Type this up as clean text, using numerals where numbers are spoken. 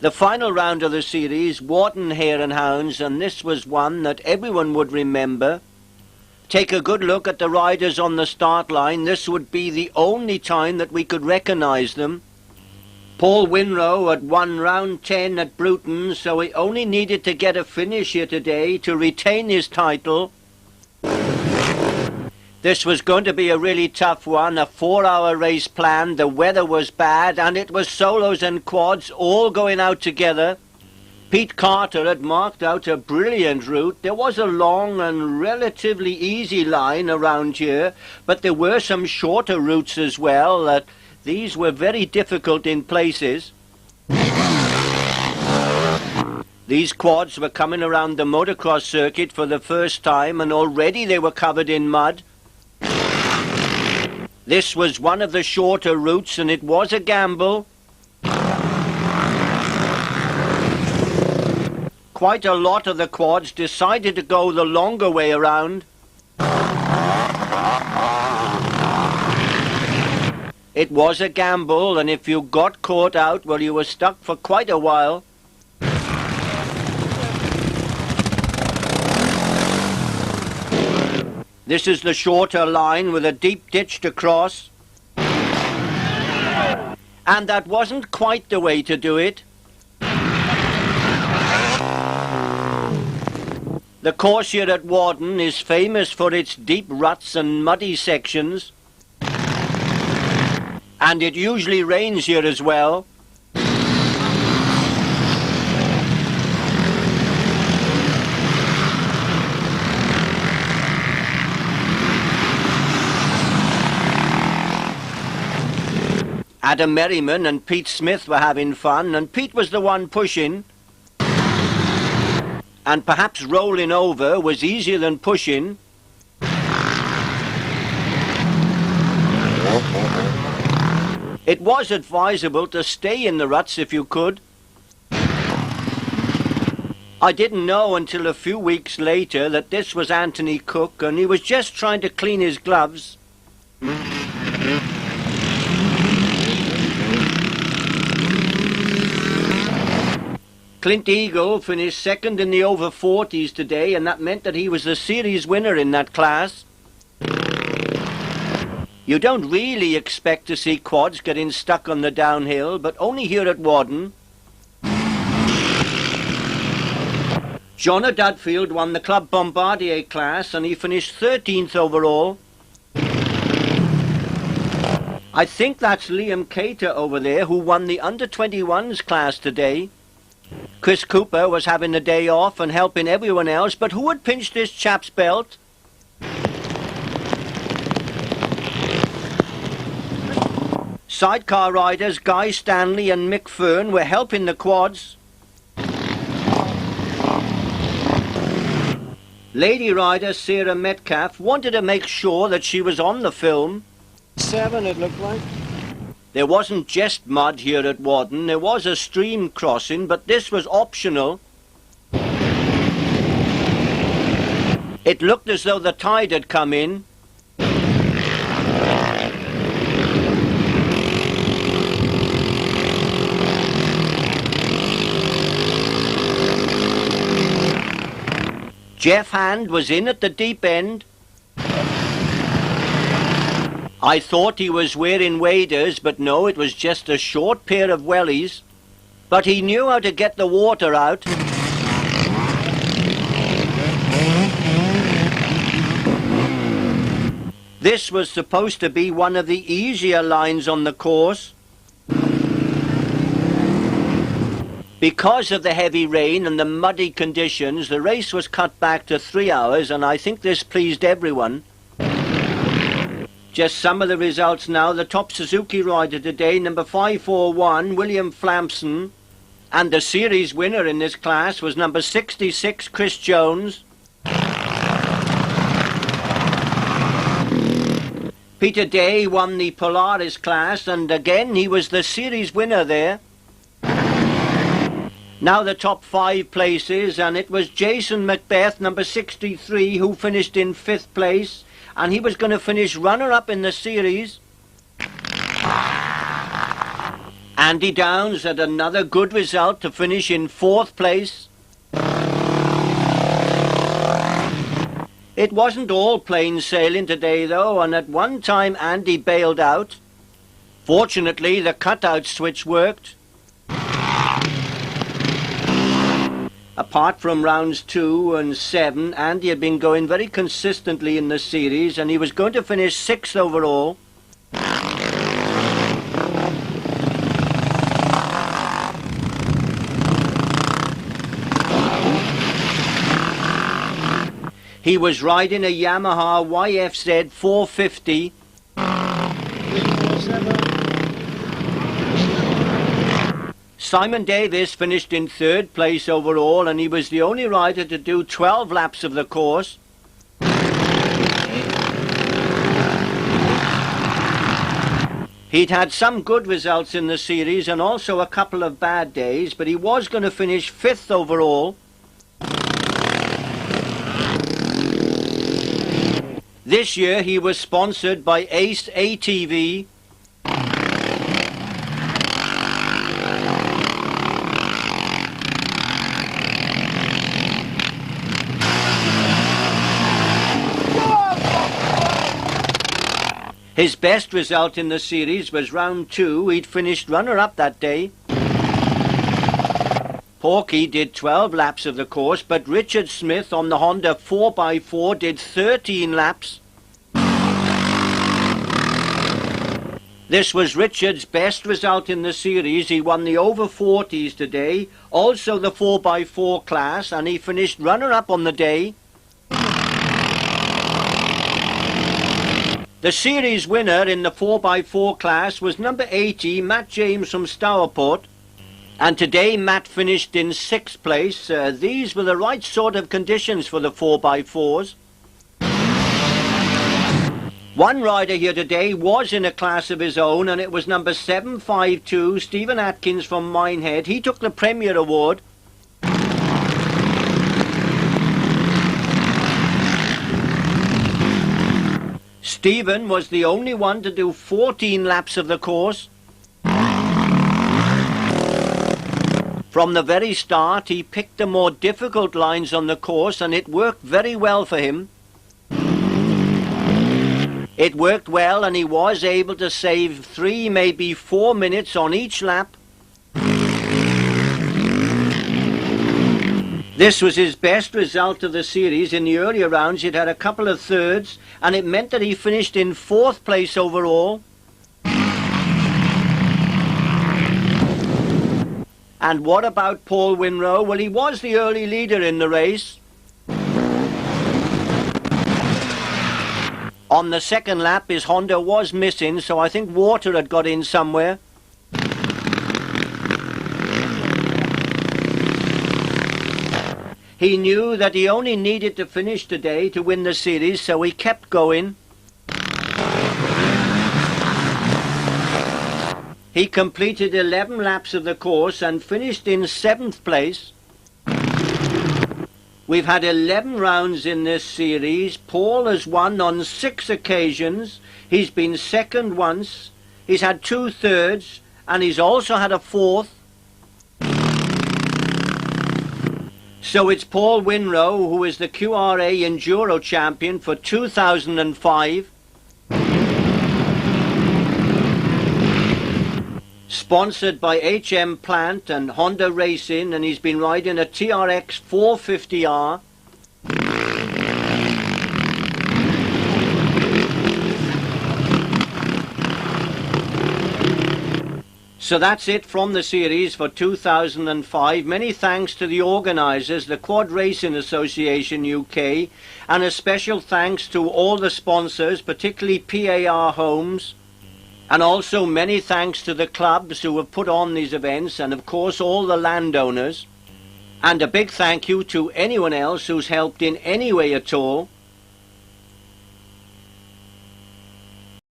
The final round of the series, Waddon Hare and Hounds, and this was one that everyone would remember. Take a good look at the riders on the start line. This would be the only time that we could recognise them. Paul Winrow had won round 10 at Bruton, so he only needed to get a finish here today to retain his title. This was going to be a really tough one, a 4-hour race planned. The weather was bad and it was solos and quads all going out together. Pete Carter had marked out a brilliant route. There was a long and relatively easy line around here, but there were some shorter routes as well. These were very difficult in places. These quads were coming around the motocross circuit for the first time, and already they were covered in mud. This was one of the shorter routes, and it was a gamble. Quite a lot of the quads decided to go the longer way around. It was a gamble, and if you got caught out, well, you were stuck for quite a while. This is the shorter line with a deep ditch to cross. And that wasn't quite the way to do it. The course here at Waddon is famous for its deep ruts and muddy sections. And it usually rains here as well. Adam Merriman and Pete Smith were having fun, and Pete was the one pushing. And perhaps rolling over was easier than pushing. It was advisable to stay in the ruts if you could. I didn't know until a few weeks later that this was Anthony Cook, and he was just trying to clean his gloves. Clint Eagle finished second in the over 40s today, and that meant that he was the series winner in that class. You don't really expect to see quads getting stuck on the downhill, but only here at Waddon. John Dudfield won the Club Bombardier class, and he finished 13th overall. I think that's Liam Cater over there, who won the under-21s class today. Chris Cooper was having a day off and helping everyone else, but who had pinched this chap's belt? Sidecar riders Guy Stanley and Mick Fern were helping the quads. Lady rider Sarah Metcalf wanted to make sure that she was on the film. 7 it looked like. There wasn't just mud here at Waddon. There was a stream crossing, but this was optional. It looked as though the tide had come in. Jeff Hand was in at the deep end. I thought he was wearing waders, but no, it was just a short pair of wellies. But he knew how to get the water out. This was supposed to be one of the easier lines on the course. Because of the heavy rain and the muddy conditions, the race was cut back to 3 hours, and I think this pleased everyone. Just some of the results now. The top Suzuki rider today, number 541, William Flampson. And the series winner in this class was number 66, Chris Jones. Peter Day won the Polaris class, and again he was the series winner there. Now the top 5 places, and it was Jason Macbeth, number 63, who finished in 5th place. And he was going to finish runner-up in the series. Andy Downs had another good result to finish in 4th place. It wasn't all plain sailing today though, and at one time Andy bailed out. Fortunately, the cutout switch worked. Apart from rounds 2 and 7, Andy had been going very consistently in the series, and he was going to finish 6th overall. He was riding a Yamaha YFZ 450. Simon Davis finished in 3rd place overall, and he was the only rider to do 12 laps of the course. He'd had some good results in the series and also a couple of bad days, but he was going to finish 5th overall. This year he was sponsored by Ace ATV. His best result in the series was round 2. He'd finished runner-up that day. Porky did 12 laps of the course, but Richard Smith on the Honda 4x4 did 13 laps. This was Richard's best result in the series. He won the over 40s today, also the 4x4 class, and he finished runner-up on the day. The series winner in the 4x4 class was number 80, Matt James from Stourport. And today Matt finished in 6th place. These were the right sort of conditions for the 4x4s. One rider here today was in a class of his own, and it was number 752, Stephen Atkins from Minehead. He took the Premier Award. Stephen was the only one to do 14 laps of the course. From the very start, he picked the more difficult lines on the course, and it worked very well for him. It worked well, and he was able to save 3, maybe 4 minutes on each lap. This was his best result of the series. In the earlier rounds, he'd had a couple of thirds, and it meant that he finished in 4th place overall. And what about Paul Winrow? Well, he was the early leader in the race. On the second lap, his Honda was missing, so I think water had got in somewhere. He knew that he only needed to finish today to win the series, so he kept going. He completed 11 laps of the course and finished in 7th place. We've had 11 rounds in this series. Paul has won on 6 occasions. He's been second once. He's had 2 thirds, and he's also had a 4th. So it's Paul Winrow, who is the QRA Enduro Champion for 2005. Sponsored by HM Plant and Honda Racing, and he's been riding a TRX 450R. So that's it from the series for 2005. Many thanks to the organisers, the Quad Racing Association UK, and a special thanks to all the sponsors, particularly PAR Homes. And also many thanks to the clubs who have put on these events, and of course all the landowners. And a big thank you to anyone else who's helped in any way at all.